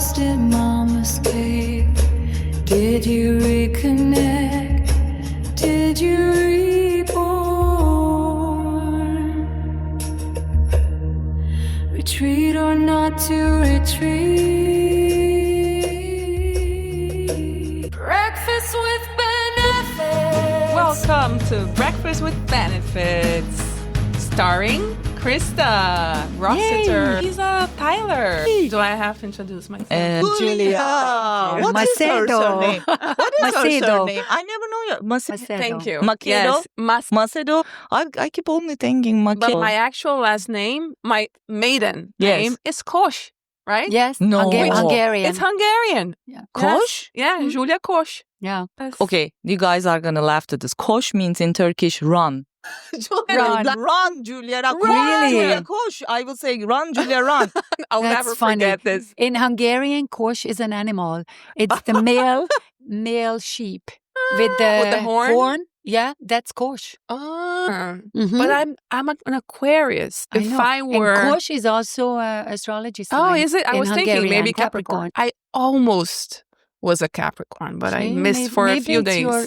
lost in mama's cave? Did you reconnect? Did you reborn? Retreat or not to retreat? Breakfast with benefits. Welcome to Breakfast with Benefits, starring Kriszta, Rossiter, Beyza, Tyler. Do I have to introduce myself? Julia. What is her surname? What is her Macedo. surname? I never know your Macedo. Thank you. Macedo? Yes, Macedo. I keep only thinking but Macedo. my actual last name, my maiden Yes. name, is Kosh, right? Yes, No. Hungarian. It's Hungarian. Yeah. Kosh? Yes. Yeah, Julia Kosh. Yeah. Okay, you guys are gonna laugh at this. Kosh means in Turkish run. Run. Run, Julia. Run. Really? Julia, Kosh. I will say run, Julia, run. I'll That's never funny. forget this. In Hungarian, kosh is an animal. It's the male sheep with the horn? Yeah, that's kosh. Oh. Mhm. But I'm an Aquarius. I If know. I were And kosh is also an astrology sign. Oh, is it? I in was thinking Hungarian, maybe Capricorn. I almost was a Capricorn, but I See, missed for a maybe few it's days. your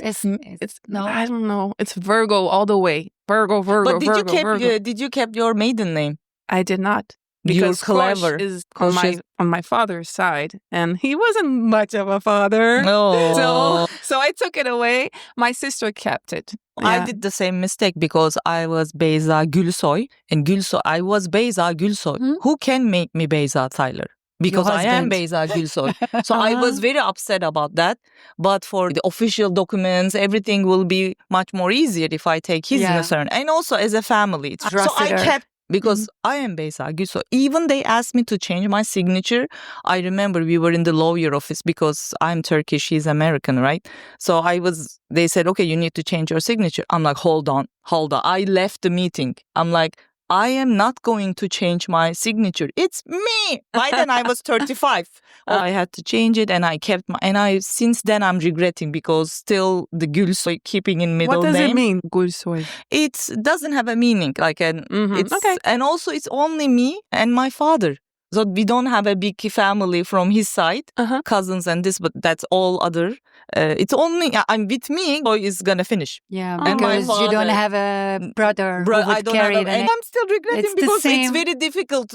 It's no. I don't know. It's Virgo all the way. Virgo. But did Virgo. you keep your maiden name? I did not. You're Because clever. Kosh is Kosh on my father's side, and he wasn't much of a father. Oh. So I took it away. My sister kept it. I Yeah. did the same mistake because I was Beyza Gülsoy and Gülsoy. I was Beyza Gülsoy. Hmm? Who can make me Beyza Tyler? Because I am husband. Beyza Gülsoy. So I was very upset about that. But for the official documents, everything will be much more easier if I take his Yeah. surname. And also as a family. So I Rossiter. kept because I am Beyza Gülsoy. Even they asked me to change my signature. I remember we were in the lawyer office because I'm Turkish, he's American, right? So they said, okay, you need to change your signature. I'm like, hold on. I left the meeting. I'm like, I am not going to change my signature. It's me. By then I was 35. I had to change it and I kept since then I'm regretting because still the Gülsoy keeping in middle What does name. it mean, Gülsoy? It doesn't have a meaning. It's Okay. and also it's only me and my father. So we don't have a big family from his side, cousins and this, but that's all other. It's only I'm with me. So it's gonna finish. Yeah, And my because you don't father- have a brother who I would don't carry have it. and I'm still regretting It's the because it's same. very difficult.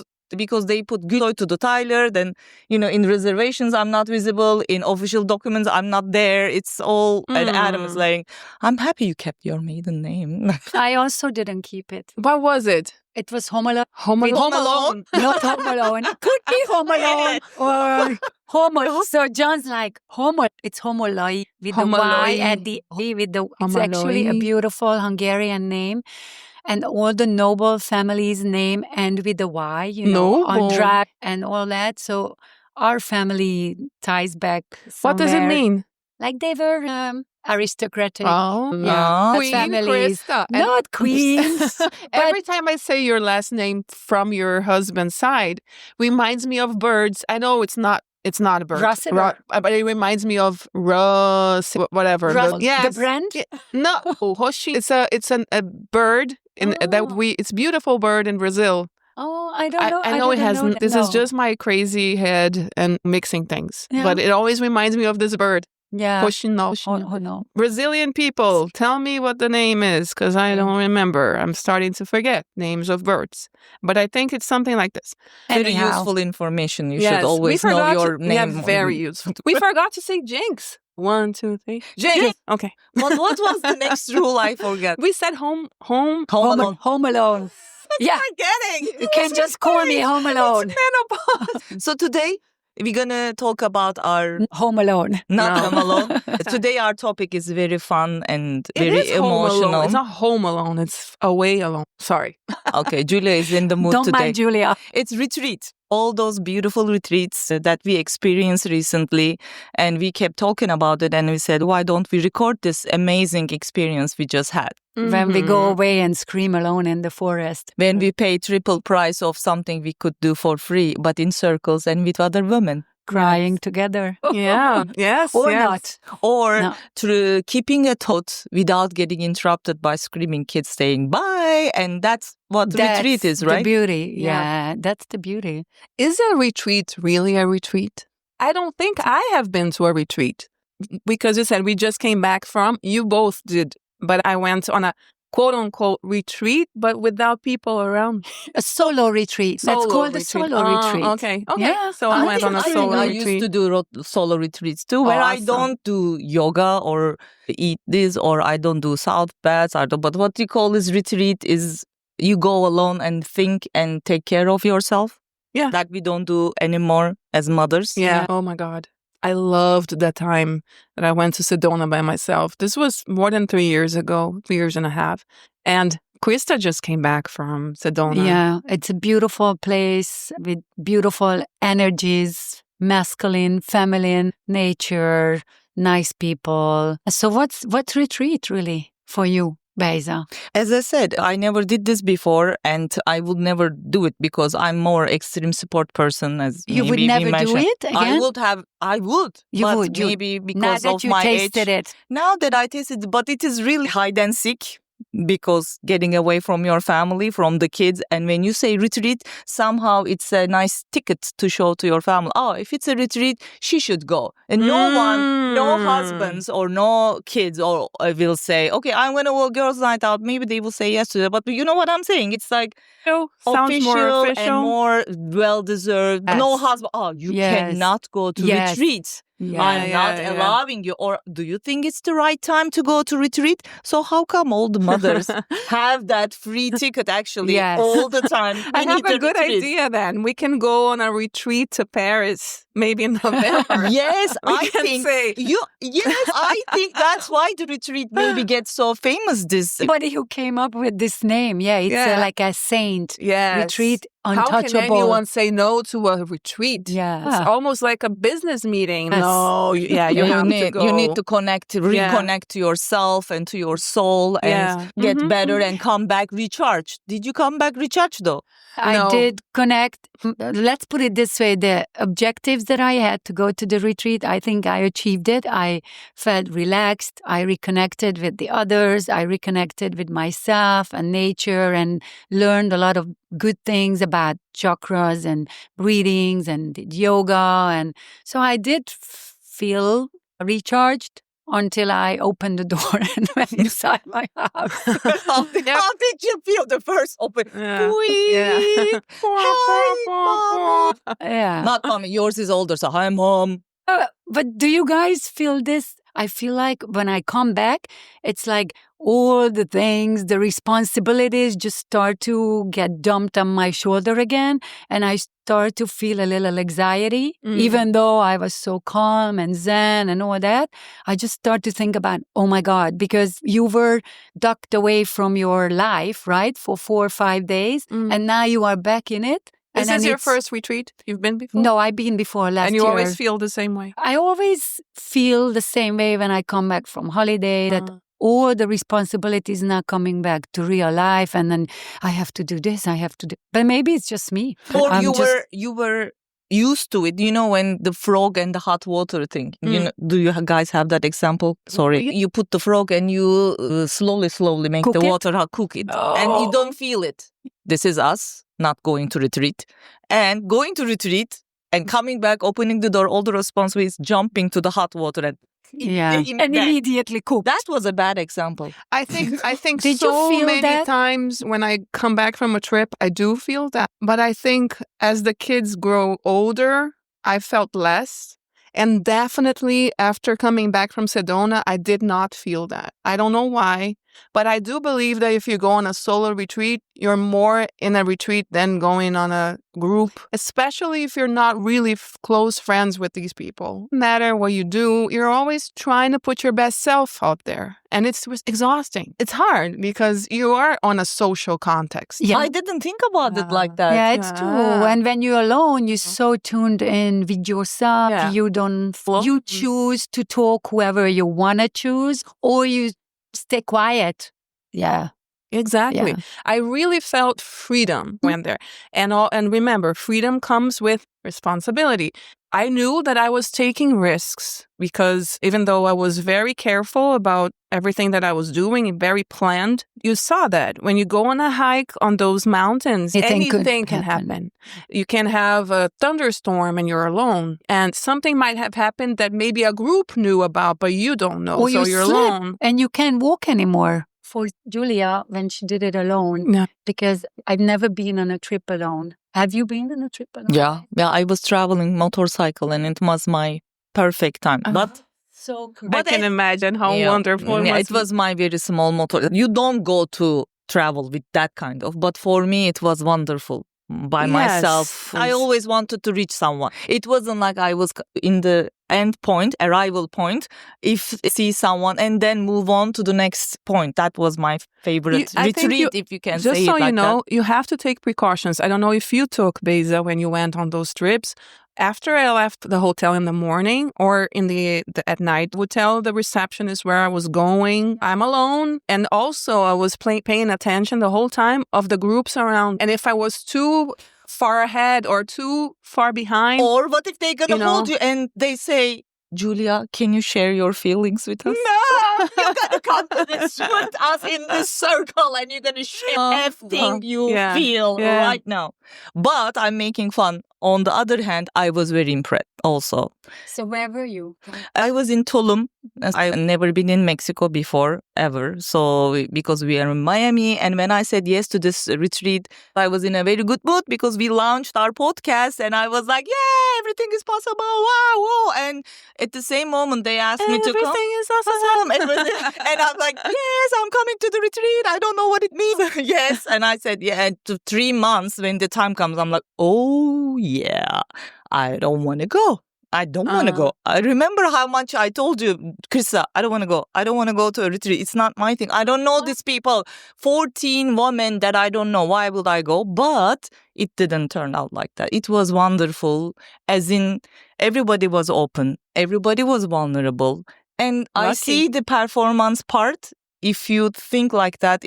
Because they put Gülsoy to the Tyler, then in reservations I'm not visible, in official documents I'm not there. It's all and Adam is like, I'm happy you kept your maiden name. I also didn't keep it. What was it? It was Home Alone. Home Alone. Not Home Alone. Could be Home Alone or Homo. So John's like Homo. It's Homoloi with the Y Homoloi. at the with the. It's actually a Homoloi. beautiful Hungarian name, and all the noble families' name end with the Y. Noble. Andrak and all that. So our family ties back. What does it somewhere. mean? Like they were aristocratic. Oh, Yeah, Queen families. Kriszta. And- Not queens. Every time I say your last name from your husband's side, reminds me of birds. I know it's not a bird. Rossiter. But it reminds me of Ross, whatever. The brand. No, Hoshi. It's a bird it's beautiful bird in Brazil. Oh, I don't know. I know it didn't has. know that. This is No. just my crazy head and mixing things. Yeah. But it always reminds me of this bird. Yeah. Hoshino. Oh no. Brazilian people, tell me what the name is, because I don't remember. I'm starting to forget names of birds. But I think it's something like this. Very Anyhow. useful information. You Yes, should always we know forgot your to- name. Yeah, very useful. We forgot to say jinx. 1, 2, 3. Jinx. Okay. What was the next rule? I forgot. We said home. Home Alone. Home Alone. Yeah. Forgetting. You can just call me Home Alone. Menopause. So today we're gonna talk about our Home Alone. not No. Home Alone. Today our topic is very fun and It very is Home Alone. emotional. It's not home alone. It's away alone. Sorry. Okay, Julia is in the mood Don't today. mind Julia. It's retreat. All those beautiful retreats that we experienced recently, and we kept talking about it, and we said, why don't we record this amazing experience we just had? When we go Mhm. away and scream alone in the forest. When we pay triple price of something we could do for free, but in circles and with other women. Crying together. Yeah. Yes. Or yes. not. Or No. through keeping a thought without getting interrupted by screaming kids saying bye. And that's what retreat That's is, right? the beauty. Yeah. Yeah, that's the beauty. Is a retreat really a retreat? I don't think I have been to a retreat because you said we just came back from, you both did, but I went on a quote unquote retreat, but without people around. A solo retreat. That's called a solo retreat. Okay. Yeah. So I went on a I think solo I retreat. used to do solo retreats too, where I Awesome. don't do yoga or eat this, or I don't do south baths. But what you call this retreat is you go alone and think and take care of yourself. Yeah. That we don't do anymore as mothers. Yeah. Oh my God. I loved that time that I went to Sedona by myself. This was more than 3 years ago, 3 years and a half. And Kriszta just came back from Sedona. Yeah, it's a beautiful place with beautiful energies, masculine, feminine, nature, nice people. So what's retreat really for you, Beyza? As I said, I never did this before, and I would never do it because I'm more extreme support person. As You would maybe we never do mentioned. it again? I would. You but would. maybe Now because that of you my tasted age. it. Now that I tasted, but it is really hide and seek because getting away from your family, from the kids. And when you say retreat, somehow it's a nice ticket to show to your family. Oh, if it's a retreat, she should go. And no husbands or no kids or will say, okay, I'm going to go girls' night out. Maybe they will say yes to that. But you know what I'm saying? It's like Sounds more official. and more well-deserved. Yes. No husband. Oh, you Yes. cannot go to Yes. retreats. Yeah. I'm not yeah. allowing you. Or do you think it's the right time to go to retreat? So how come all the mothers have that free ticket actually Yes. all the time? I We have need a the good retreat. idea then. We can go on a retreat to Paris, maybe in November. Yes, We I can think say. I think that's why the retreat maybe gets so famous this Somebody who came up with this name. Yeah, it's Yeah. like a saint. Yes. Retreat, How can untouchable. anyone say no to a retreat? Yeah. It's almost like a business meeting. Yes. No, you have to go. You need to reconnect to yourself and to your soul and Yeah. get Mhm, better and come back recharged. Did you come back recharged though? I No. did connect. Let's put it this way. The objectives that I had to go to the retreat, I think I achieved it. I felt relaxed. I reconnected with the others. I reconnected with myself and nature and learned a lot of good things about chakras and breathings and did yoga. And so I did feel recharged until I opened the door and went inside my house. How did you feel the first open? Yeah. Squeak. Hi, Mom. Yeah. Not mommy. Yours is older, so hi, Mom. But do you guys feel this? I feel like when I come back, it's like all the things, the responsibilities just start to get dumped on my shoulder again. And I start to feel a little anxiety, even though I was so calm and zen and all that. I just start to think about, oh my God, because you were ducked away from your life, right? For 4 or 5 days. And now you are back in it. Is And this then your it's- first retreat? You've been before? No, I've been before last year. And you always feel the same way? I always feel the same way when I come back from holiday, that all the responsibilities now coming back to real life, and then I have to do this, I have to do. But maybe it's just me. Or I'm you were used to it. You know, when the frog and the hot water thing. You know, do you guys have that example? Sorry, you put the frog and you slowly make Cook the it? water hot, cook it, and you don't feel it. This is us not going to retreat, and going to retreat and coming back, opening the door. All the responsibilities, jumping to the hot water and and immediately cook. That was a bad example. I think Did you so feel many that? times when I come back from a trip, I do feel that. But I think as the kids grow older, I felt less. And definitely after coming back from Sedona, I did not feel that. I don't know why, but I do believe that if you go on a solo retreat, you're more in a retreat than going on a group, especially if you're not really close friends with these people. No matter what you do, you're always trying to put your best self out there. And it's exhausting. It's hard because you are on a social context. Yeah. I didn't think about it like that. Yeah, it's true. And when you're alone, you're so tuned in with yourself. Yeah. You don't, you choose to talk whoever you want to choose, or you stay quiet. Yeah. Exactly. Yeah. I really felt freedom when there. And remember, freedom comes with responsibility. I knew that I was taking risks because even though I was very careful about everything that I was doing and very planned, you saw that when you go on a hike on those mountains, anything can happen. You can have a thunderstorm and you're alone. And something might have happened that maybe a group knew about, but you don't know. Or so you you're slip alone. and you can't walk anymore. For Julia, when she did it alone, Yeah. because I've never been on a trip alone. Have you been on a trip alone? Yeah. I was traveling motorcycle and it was my perfect time. But So cool. I can imagine how yeah, wonderful it yeah, must it was my very small motor. You don't go to travel with that kind of, but for me it was wonderful by myself. I always wanted to reach someone. It wasn't like I was in the end point, arrival point, if see someone and then move on to the next point. That was my favorite retreat, if you can say it like that. Just so you know, you have to take precautions. I don't know if you took Beyza when you went on those trips. After I left the hotel in the morning or at night, would tell the receptionist where I was going. I'm alone. And also I was paying attention the whole time of the groups around. And if I was too far ahead or too far behind. Or what if they're going to hold you and they say, Julia, can you share your feelings with us? No, you're going to come to this with us in this circle and you're going to share everything you feel right now. But I'm making fun. On the other hand, I was very impressed also. So where were you? I was in Tulum. I've never been in Mexico before, ever. So because we are in Miami. And when I said yes to this retreat, I was in a very good mood because we launched our podcast and I was like, yeah, everything is possible. Wow, wow. And at the same moment, they asked me to come. Everything is awesome. And I'm like, yes, I'm coming to the retreat. I don't know what it means. Yes. And I said, yeah, to 3 months when the time comes, I'm like, oh, yeah, I don't want to go. I don't want to go. I remember how much I told you, Kriszta, I don't want to go. I don't want to go to a retreat. It's not my thing. I don't know these people. 14 women that I don't know. Why would I go? But it didn't turn out like that. It was wonderful. As in, everybody was open. Everybody was vulnerable. And Lucky. I see the performance part. If you think like that,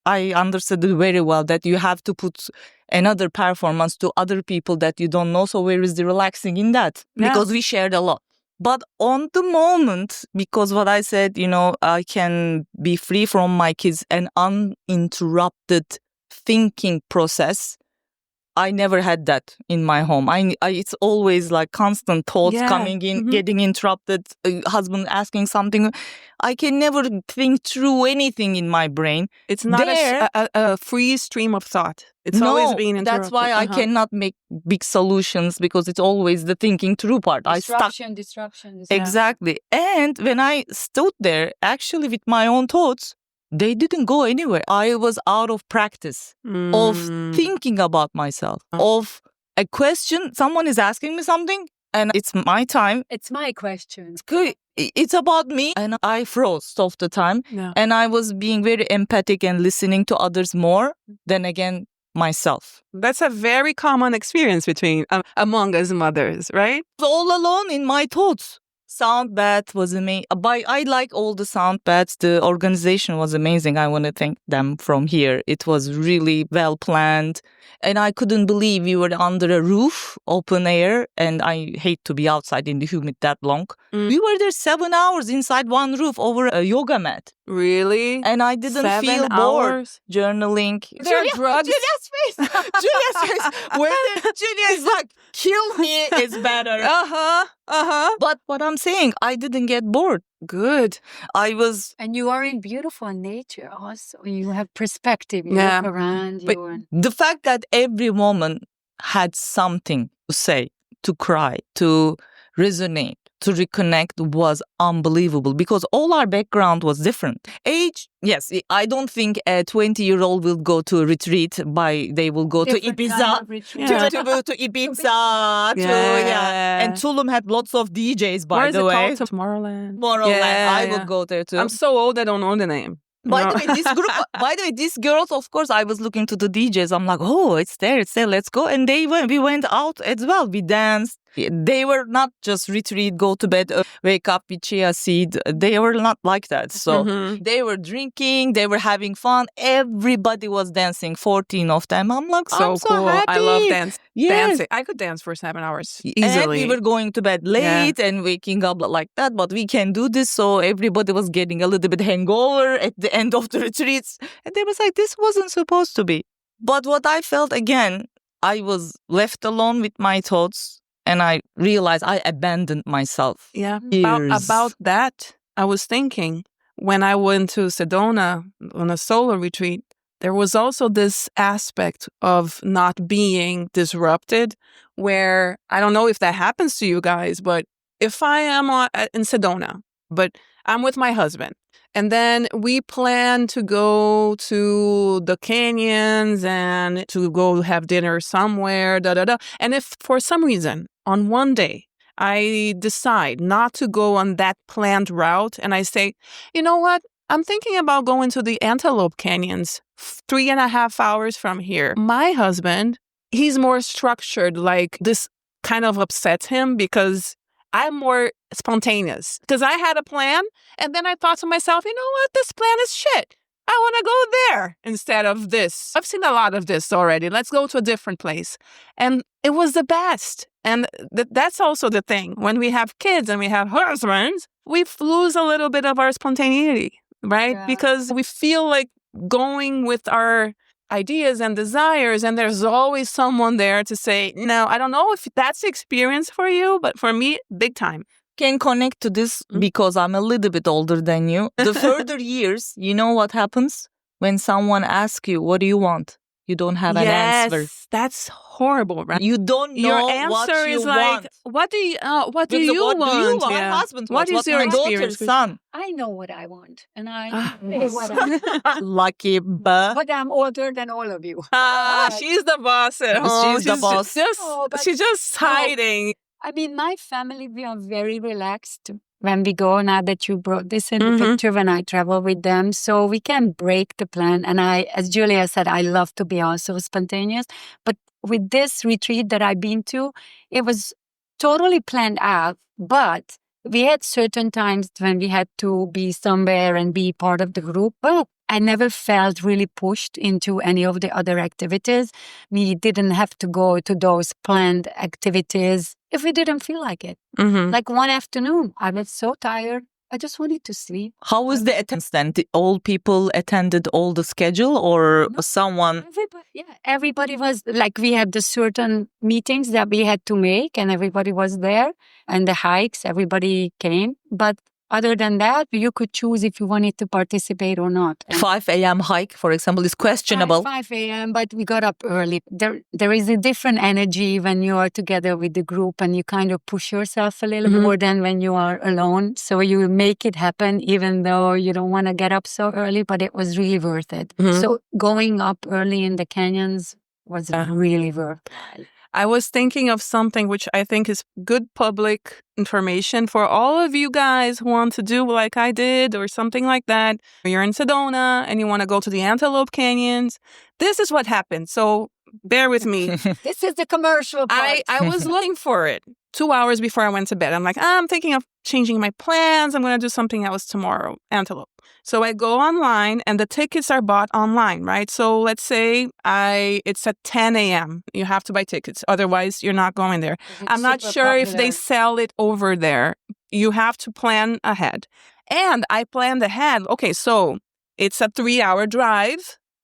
I understood it very well that you have to put another performance to other people that you don't know. So where is the relaxing in that? Yeah. Because we shared a lot. But on the moment, because what I said, I can be free from my kids and uninterrupted thinking process. I never had that in my home. It's always like constant thoughts coming in, getting interrupted, husband asking something. I can never think through anything in my brain. It's not a free stream of thought. It's always being interrupted. That's why I cannot make big solutions because it's always the thinking through part. Disruption. Exactly. And when I stood there, actually with my own thoughts, they didn't go anywhere. I was out of practice of thinking about myself, of a question. Someone is asking me something and it's my time. It's my question. It's about me. And I froze half the time. Yeah. And I was being very empathic and listening to others more than again myself. That's a very common experience among us mothers, right? All alone in my thoughts. Sound bath was amazing. I like all the sound baths. The organization was amazing. I want to thank them from here. It was really well planned. And I couldn't believe we were under a roof, open air. And I hate to be outside in the humid that long. We were there 7 hours inside one roof over a yoga mat. Really? And I didn't 7 feel bored. hours? Journaling. There are drugs. Julia's face. When Julia is like, kill me is better. But what I'm saying, I didn't get bored. Good. And you are in beautiful nature also. You have perspective. You look around but you. The fact that every woman had something to say, to cry, to resonate, to reconnect was unbelievable because all our background was different. Age, yes, I don't think a 20-year-old will go to a retreat they will go to Ibiza. To Ibiza. And Tulum had lots of DJs, by the way. Where is it called? Tomorrowland. I would go there too. I'm so old, I don't know the name. By the way, these girls, of course, I was looking to the DJs. I'm like, oh, it's there, let's go. And we went out as well. We danced. They were not just retreat, go to bed, wake up with chia seed. They were not like that. So they were drinking, they were having fun. Everybody was dancing, 14 of them. I'm like, So I'm so cool. happy. I love dancing. Yes. I could dance for 7 hours And easily. we were going to bed late and waking up like that, but we can do this. So everybody was getting a little bit hangover at the end of the retreats. And they was like, this wasn't supposed to be. But what I felt again, I was left alone with my thoughts and I realized I abandoned myself. Yeah. Years. About that, I was thinking when I went to Sedona on a solo retreat, there was also this aspect of not being disrupted where I don't know if that happens to you guys, but if I am in Sedona, but I'm with my husband, and then we plan to go to the canyons and to go have dinner somewhere, And if for some reason on one day I decide not to go on that planned route and I say, you know what? I'm thinking about going to the Antelope Canyons 3.5 hours from here. My husband, he's more structured, like this kind of upsets him because I'm more spontaneous. Because I had a plan and then I thought to myself, you know what? This plan is shit. I want to go there instead of this. I've seen a lot of this already. Let's go to a different place. And it was the best. And that's also the thing. When we have kids and we have husbands, we lose a little bit of our spontaneity, right? Yeah. Because we feel like going with our ideas and desires, and there's always someone there to say, no, I don't know if that's the experience for you, but for me, big time. Can connect to this because I'm a little bit older than you. The further years, you know what happens? When someone asks you, what do you want? You don't have an answer. Yes, that's horrible, right? You don't know Your answer what you is like, want. what do you want? What do you want? Yeah. My husband What wants. is your my experience? daughter's son? I know what I want, and I Ah. say what I Lucky, but But I'm older than all of you. She's the boss at home. She's the boss. She's just hiding. I mean, my family, we are very relaxed when we go, now that you brought this in the Mhm. picture, when I travel with them. So we can break the plan. And as Julia said, I love to be also spontaneous. But with this retreat that I've been to, it was totally planned out. But we had certain times when we had to be somewhere and be part of the group. But I never felt really pushed into any of the other activities. We didn't have to go to those planned activities if we didn't feel like it. Mhm. Like one afternoon, I was so tired. I just wanted to sleep. how was the attendance then? Did all people attended all the schedule or No. someone? Everybody was like, we had the certain meetings that we had to make and everybody was there, and the hikes, everybody came. But other than that, you could choose if you wanted to participate or not. And 5 a.m. hike, for example, is questionable. 5 a.m., but we got up early. There is a different energy when you are together with the group and you kind of push yourself a little Mhm. more than when you are alone. So you make it happen even though you don't want to get up so early, but it was really worth it. Mhm. So going up early in the canyons was really worth it. I was thinking of something which I think is good public information for all of you guys who want to do like I did or something like that. You're in Sedona and you want to go to the Antelope Canyons. This is what happened. So bear with me. This is the commercial part. I was looking for it 2 hours before I went to bed. I'm like, I'm thinking of changing my plans. I'm going to do something else tomorrow, Antelope. So I go online and the tickets are bought online, right? So let's say it's at 10 a.m. You have to buy tickets. Otherwise, you're not going there. I'm not Super sure if they popular. sell it over there. You have to plan ahead. And I planned ahead. Okay, so it's a 3-hour drive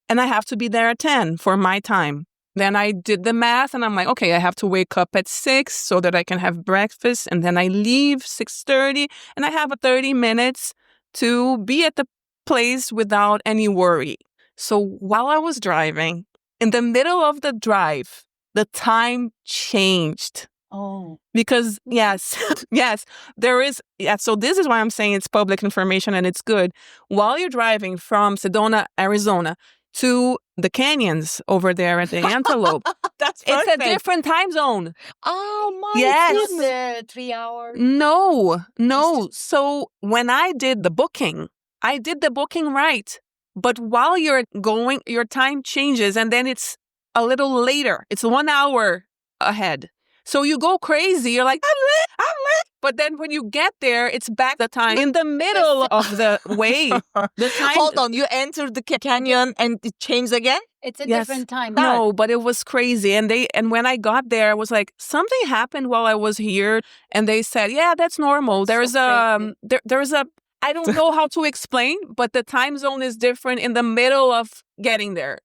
and I have to be there at 10 for my time. Then I did the math and I'm like, okay, I have to wake up at 6 so that I can have breakfast. And then I leave 6:30 and I have 30 minutes to be at the place without any worry. So while I was driving, in the middle of the drive, the time changed. Oh. Because yes, there is. Yeah, so this is why I'm saying it's public information and it's good. While you're driving from Sedona, Arizona to the canyons over there at the Antelope, That's it's a different time zone. Oh my Yes. goodness. 3 hours. No. So when I did the booking right. But while you're going, your time changes and then it's a little later. It's 1 hour ahead. So you go crazy. You're like, I'm lit. But then when you get there, it's back the time in the middle of the way. The time. Hold on, you entered the canyon and it changed again? It's a Yes. different time. No, but it was crazy. And when I got there, I was like, something happened while I was here. And they said, yeah, that's normal. That's There's so there's a, I don't know how to explain, but the time zone is different in the middle of getting there.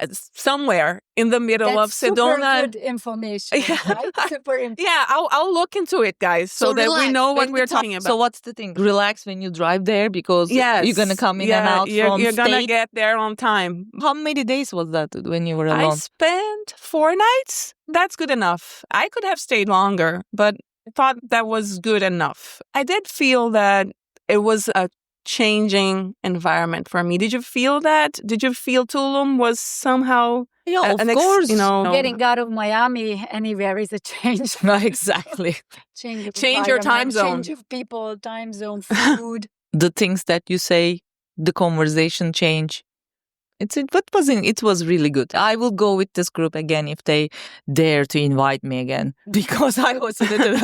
It's somewhere in the middle That's of super Sedona. good information, right? Super important. Yeah, I'll look into it, guys, so that we relax know what when we're the talking about. So what's the thing? Relax when you drive there because Yes. you're going to come in and out you're, from you're gonna state. get there on time. How many days was that when you were I alone? spent 4 nights. That's good enough. I could have stayed longer, but I thought that was good enough. I did feel that it was a changing environment for me. Did you feel that? Did you feel Tulum was somehow Yeah, of an course. Getting out of Miami anywhere is a change. Exactly. Change of Change your time environment, zone. Change of people, time zone, food. The things that you say, the conversation change. It was really good. I will go with this group again if they dare to invite me again because I was a little.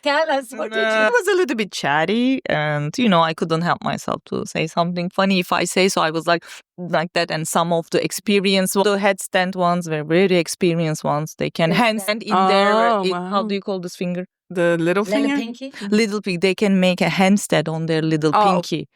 Tell us what did I you? was a little bit chatty, and I couldn't help myself to say something funny if I say so. I was like that, and some of the the headstand ones were very experienced ones. They can handstand in their. Oh, How wow. do you call this finger? The little finger? Little pinky. Little pig. They can make a handstand on their little Oh. pinky.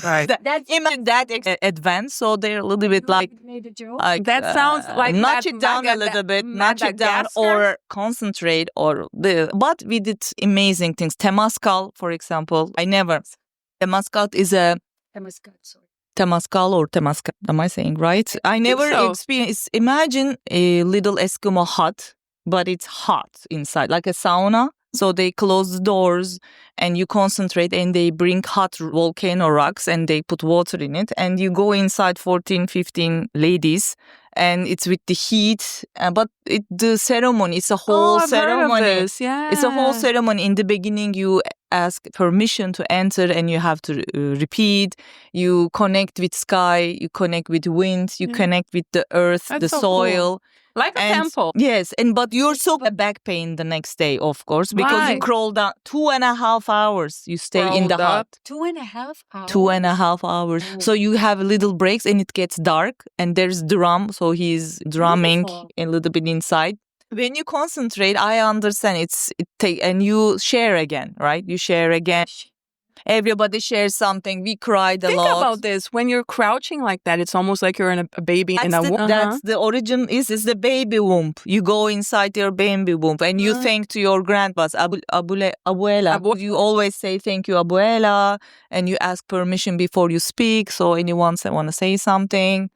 Right. Imagine that advanced, so they're a little bit like. Made a joke. That sounds like notch that it down a little bit, notch it down, or concentrate, But we did amazing things. Temazcal, for example, Temazcal is a Temazcal, sorry. Temazcal or Temazcal. Am I saying right? I never so. experienced. Imagine a little Eskimo hut, but it's hot inside, like a sauna. So they close the doors and you concentrate and they bring hot volcano rocks and they put water in it. And you go inside 14, 15 ladies and it's with the heat. But the ceremony, it's a whole I've heard of ceremony. this. Yeah. It's a whole ceremony. In the beginning, you ask permission to enter and you have to repeat. You connect with sky, you connect with wind, you connect with the earth, That's the so cool. soil. Like a temple. Yes, but you're so back pain the next day, of course, because you Right. crawl down 2.5 hours. You stay in the Crawled hut. up. 2.5 hours. 2.5 hours. So you have little breaks and it gets dark and there's drum. So he's drumming Beautiful. a little bit inside. When you concentrate, I understand and you share again, right? You share again. Everybody shares something. We cried a Think lot. about this. When you're crouching like that, it's almost like you're in a baby in a womb. That's the origin is the baby womb. You go inside your baby womb and you thank to your grandpas, abuela. You always say thank you, abuela, and you ask permission before you speak. So anyone want to say something.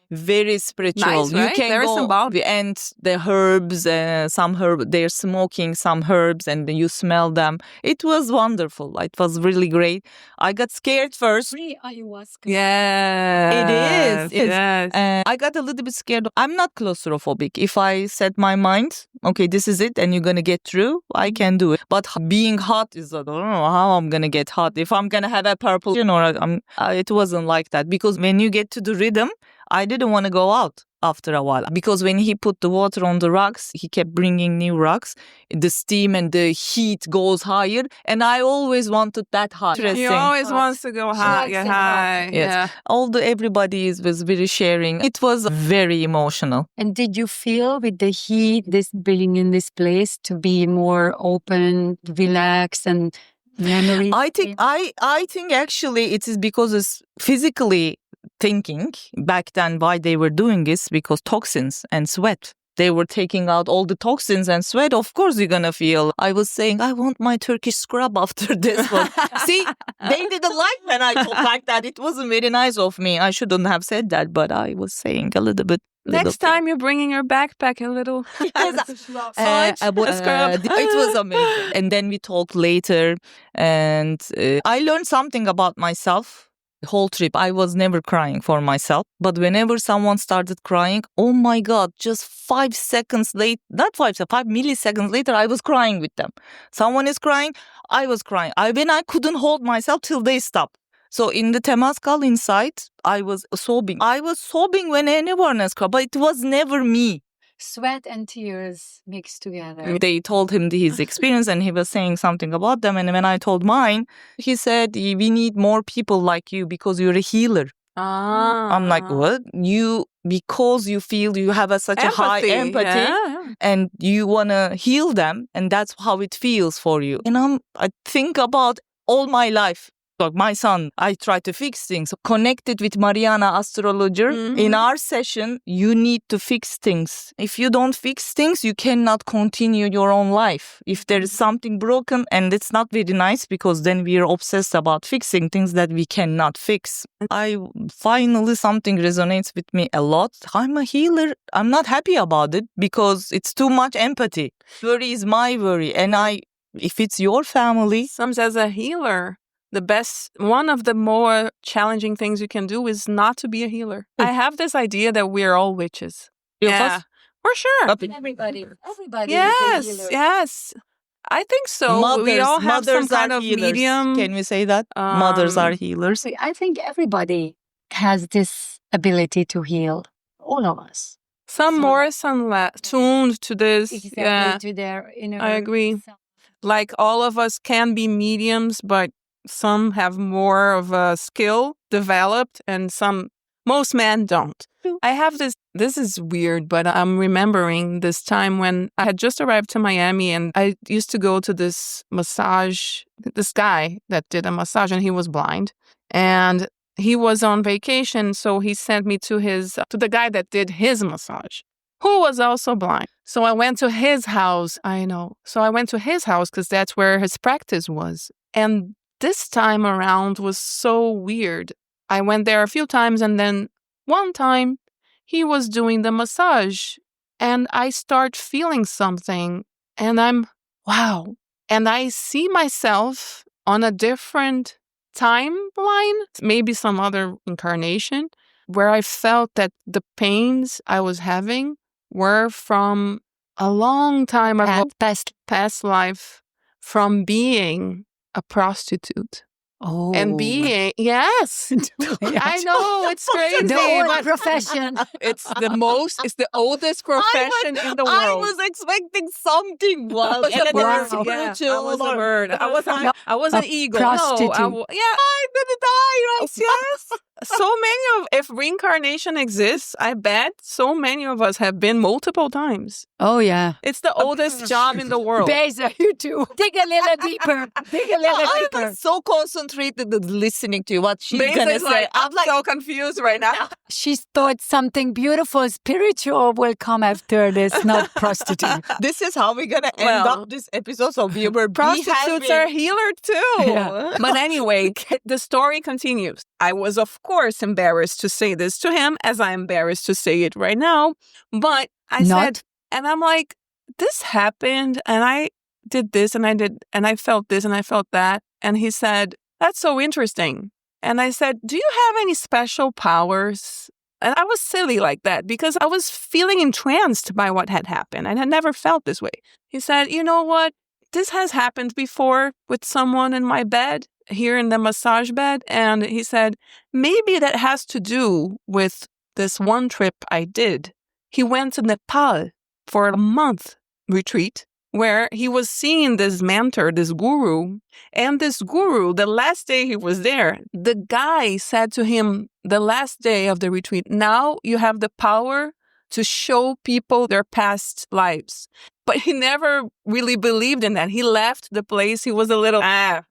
Very spiritual. Nice, You right? can Very go symbolic. and the herbs, they're smoking some herbs and you smell them. It was wonderful. It was really great. I got scared first. Free ayahuasca. Yeah. It is. Yes. I got a little bit scared. I'm not claustrophobic. If I set my mind, okay, this is it, and you're gonna get through, I can do it. But being hot is, I don't know how I'm gonna get hot. If I'm gonna have a purple, it wasn't like that. Because when you get to the rhythm, I didn't want to go out after a while. Because when he put the water on the rocks, he kept bringing new rocks. The steam and the heat goes higher. And I always wanted that high. He always wants to go high. Get high. Yes. Yeah. Everybody was very sharing. It was very emotional. And did you feel with the heat, this being in this place, to be more open, relaxed, and memory? I think actually it is because it's physically thinking back then why they were doing this, because toxins and sweat. They were taking out all the toxins and sweat. Of course, you're going to feel. I was saying, I want my Turkish scrub after this one. See, they didn't like when I talked like that. It wasn't very nice of me. I shouldn't have said that, but I was saying a little bit. Next time you're bringing your backpack a little. It was amazing. And then we talked later and I learned something about myself. The whole trip, I was never crying for myself. But whenever someone started crying, oh my God, just 5 seconds late, not 5 milliseconds later, I was crying with them. Someone is crying, I was crying. I couldn't hold myself till they stopped. So in the Temazcal inside, I was sobbing. I was sobbing when anyone else cried, but it was never me. sweat and tears mixed together. They told him his experience and he was saying something about them. And when I told mine, he said, we need more people like you because you're a healer. I'm like, what? Because you feel you have such a high empathy and you want to heal them, and that's how it feels for you. And I think about all my life. Like my son, I try to fix things. Connected with Mariana, astrologer. In our session, you need to fix things. If you don't fix things, you cannot continue your own life. If there is something broken, and it's not very nice because then we are obsessed about fixing things that we cannot fix. Finally, something resonates with me a lot. I'm a healer. I'm not happy about it because it's too much empathy. Worry is my worry. And if it's your family. Sometimes as a healer, one of the more challenging things you can do is not to be a healer. I have this idea that we're all witches. Yeah, for sure. Everybody Yes, is a healer. yes. I think so. We all have some kind of healers. medium. Can we say that? Mothers are healers. I think everybody has this ability to heal. All of us. Some more, some less. Tuned to this. Exactly, to their inner I agree. self. Like all of us can be mediums, but some have more of a skill developed and most men don't. I have this is weird, but I'm remembering this time when I had just arrived to Miami and I used to go to this guy that did a massage, and he was blind and he was on vacation. So he sent me to the guy that did his massage, who was also blind. So I went to his house. I know. So I went to his house because that's where his practice was. And this time around was so weird. I went there a few times, and then one time he was doing the massage and I start feeling something and wow. And I see myself on a different timeline, maybe some other incarnation, where I felt that the pains I was having were from a long time ago, past life, from being a prostitute. Oh. And being, yes. I know, it's crazy. The old but profession. it's the oldest profession in the world. I was expecting something wild. I was a bird. Spiritual I was a bird. I was an eagle. Prostitute. No, I'm gonna die, right? Yes. If reincarnation exists, I bet so many of us have been multiple times. Oh, yeah. It's the oldest job in the world. Beyza, you too. Dig a little deeper. I was so concentrated listening to what she's going to say. I'm so confused right now. She thought something beautiful, spiritual will come after this, not prostitute. This is how we're going to end up this episode. So we were prostitutes are healer too. Yeah. But anyway, the story continues. I was, of course, embarrassed to say this to him, as I'm embarrassed to say it right now. But I said, and I'm like, this happened, and I did this, and I felt this, and I felt that. And he said, that's so interesting. And I said, do you have any special powers? And I was silly like that because I was feeling entranced by what had happened. I had never felt this way. He said, you know what? This has happened before with someone in my bed, here in the massage bed. And he said, maybe that has to do with this one trip I did. He went to Nepal for a month retreat where he was seeing this mentor, this guru. And this guru, the last day he was there, the guy said to him, the last day of the retreat, now you have the power to show people their past lives. But he never really believed in that. He left the place. He was a little,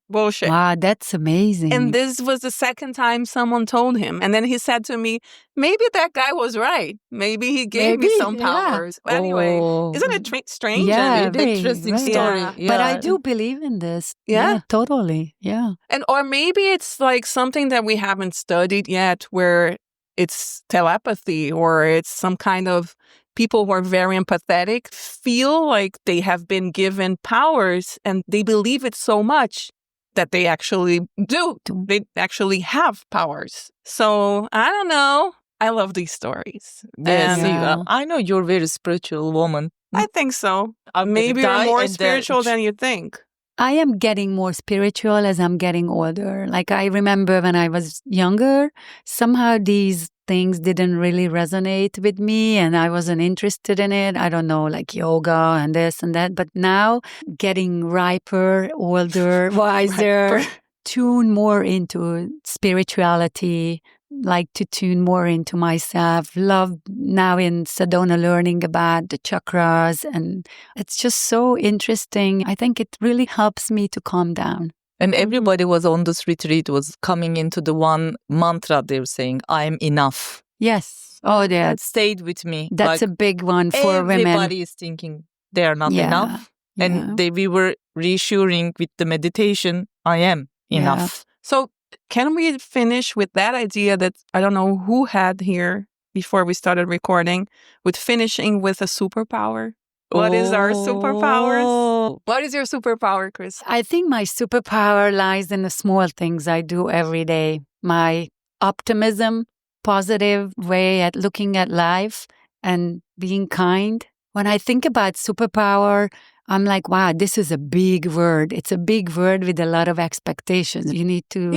bullshit. Wow, that's amazing. And this was the second time someone told him. And then he said to me, maybe that guy was right. Maybe he gave me some powers. Yeah. Anyway, isn't it strange? Yeah, and very, interesting very. story. Yeah. Yeah. But I do believe in this. Yeah. Totally. Yeah. Or maybe it's like something that we haven't studied yet, where it's telepathy, or it's some kind of people who are very empathetic feel like they have been given powers and they believe it so much that they actually do. They actually have powers. So I don't know. I love these stories. Yes, And I know you're a very spiritual woman. I think so. I'm Maybe gonna you're die more and spiritual than you think. I am getting more spiritual as I'm getting older. Like I remember when I was younger, somehow these things didn't really resonate with me and I wasn't interested in it. I don't know, like yoga and this and that. But now getting riper, older, wiser, tune more into spirituality, like to tune more into myself. Love now in Sedona learning about the chakras, and it's just so interesting. I think it really helps me to calm down. And everybody was on this retreat was coming into the one mantra they're saying, I'm enough. Yes. Oh, yeah. That stayed with me. That's a big one for women. Everybody is thinking they are not enough. And we were reassuring with the meditation, I am enough. So can we finish with that idea that I don't know who had here before we started recording, with finishing with a superpower? What is our superpowers? What is your superpower, Kriszta? I think my superpower lies in the small things I do every day. My optimism, positive way at looking at life and being kind. When I think about superpower, I'm like, wow, this is a big word. It's a big word with a lot of expectations. You need to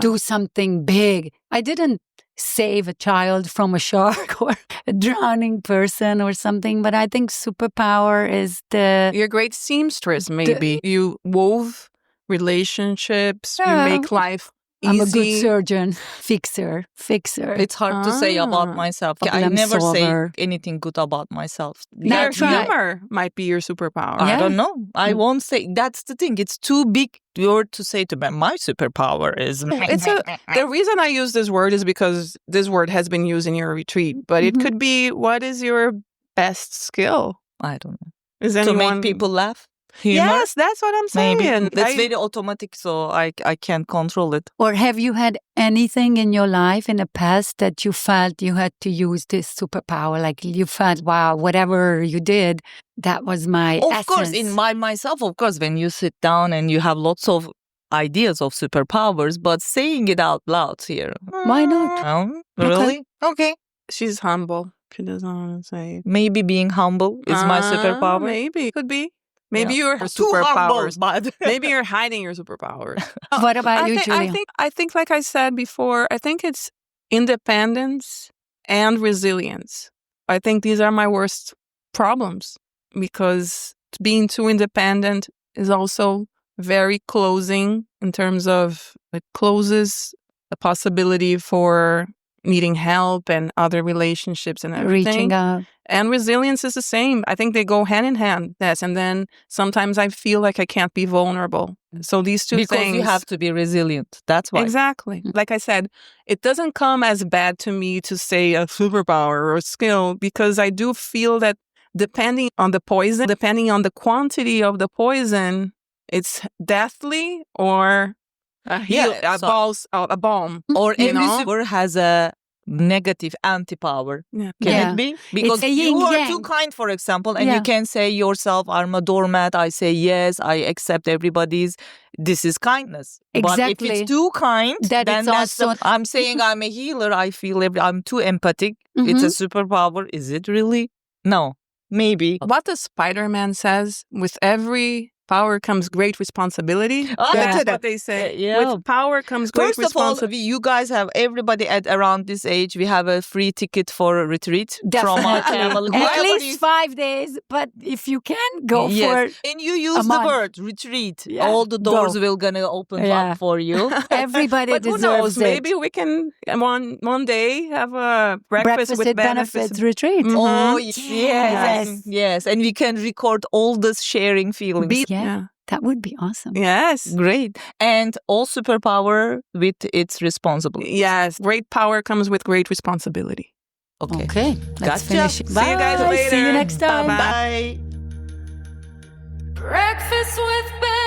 do something big. I didn't save a child from a shark or a drowning person or something, but I think superpower is You're a great seamstress, maybe. You wove relationships, you make life easy. I'm a good surgeon, fixer. It's hard to say about myself. I never say anything good about myself. Your humor might be your superpower. I don't know. I won't say. That's the thing. It's too big word to say to me. My superpower is... The reason I use this word is because this word has been used in your retreat. But it could be, what is your best skill? I don't know. To make people laugh? Humor? Yes, that's what I'm saying. Maybe. That's very automatic, so I can't control it. Or have you had anything in your life in the past that you felt you had to use this superpower? Like you felt, wow, whatever you did, that was my essence. Of course, in myself, of course, when you sit down and you have lots of ideas of superpowers, but saying it out loud here. Why not? Really? Okay. She's humble. She doesn't want to say. Maybe being humble is my superpower. Maybe. Could be. Maybe you're superpowers. Maybe you're hiding your superpowers. What about you, Julia? I think, like I said before, I think it's independence and resilience. I think these are my worst problems because being too independent is also very closing in terms of it closes the possibility for needing help and other relationships and everything. Reaching out. And resilience is the same. I think they go hand in hand. Yes. And then sometimes I feel like I can't be vulnerable. So these two things. Because you have to be resilient. That's why. Exactly. Like I said, it doesn't come as bad to me to say a superpower or a skill because I do feel that depending on the poison, depending on the quantity of the poison, it's deathly or a bomb. Or every super has a negative anti-power. Can it be? Because you are too kind, for example, and you can say yourself, I'm a doormat, I say yes, I accept everybody's. This is kindness. Exactly. But if it's too kind, then that's I'm saying I'm a healer, I feel I'm too empathic. It's a superpower. Is it really? No. Maybe. What the Spider-Man says, with every power comes great responsibility. That's what they say. With power comes great responsibility. You guys have, everybody at around this age, we have a free ticket for a retreat from our channel. At least 5 days, but if you can, go for it. And you use the word retreat. All the doors will gonna open up for you. Everybody but deserves who knows? it. Maybe we can one day have a breakfast with benefits retreat. Oh, yes. And we can record all this sharing feelings. Yeah, that would be awesome. Yes. Great. And all superpower with its responsibility. Yes. Great power comes with great responsibility. Okay. Let's finish it. See you guys later. See you next time. Bye. Breakfast with Ben.